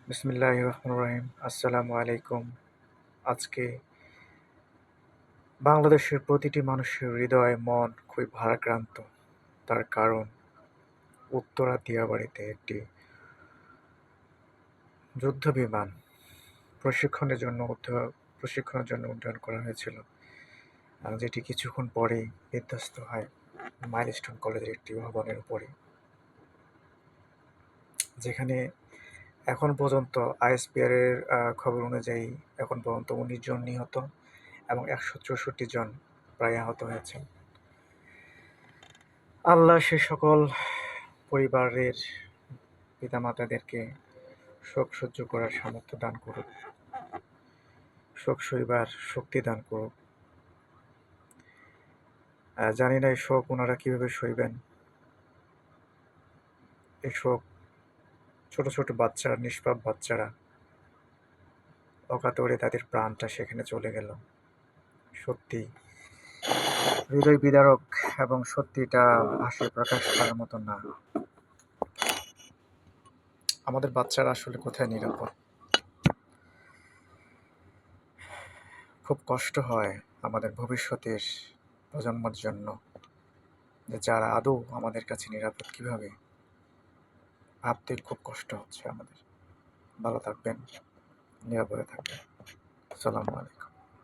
বিসমিল্লাহির রহমানির রহিম। আসসালামু আলাইকুম। আজকে বাংলাদেশের প্রতিটি মানুষের হৃদয়, মন খুবই ভারাক্রান্ত। তার কারণ উত্তরা দিয়াবাড়িতে একটি যুদ্ধবিমান প্রশিক্ষণের জন্য উড্ডয়ন করা হয়েছিল, যেটি কিছুক্ষণ পরেই বিধ্বস্ত হয় মাইলস্টোন কলেজের একটি ভবনের উপরে, যেখানে এখন পর্যন্ত আইএসপিআর এর খবর অনুযায়ী এখন পর্যন্ত ১৯ জন নিহত এবং ১৬৪ জন প্রায় আহত হয়েছেন। আল্লাহ সে সকল পরিবারের পিতামাতাদেরকে শোক সহ্য করার সামর্থ্য দান করুক, শোক সইবার শক্তি দান করুক। জানি না এই শোক ওনারা কীভাবে সইবেন। এই শোক ছোট ছোট বাচ্চারা, নিষ্পাপ বাচ্চারা অকাতরে তাদের প্রাণটা সেখানে চলে গেল। সত্যি হৃদয় বিদারক এবং সত্যিটা ভাষায় প্রকাশ করার মতো না। আমাদের বাচ্চারা আসলে কোথায় নিরাপদ? খুব কষ্ট হয় আমাদের ভবিষ্যতের প্রজন্মের জন্য, যে যারা আদৌ আমাদের কাছে নিরাপদ কিভাবে, ভাবতে খুব কষ্ট হচ্ছে আমাদের। ভালো থাকবেন, নিরাপদে থাকবেন। আসসালামু আলাইকুম।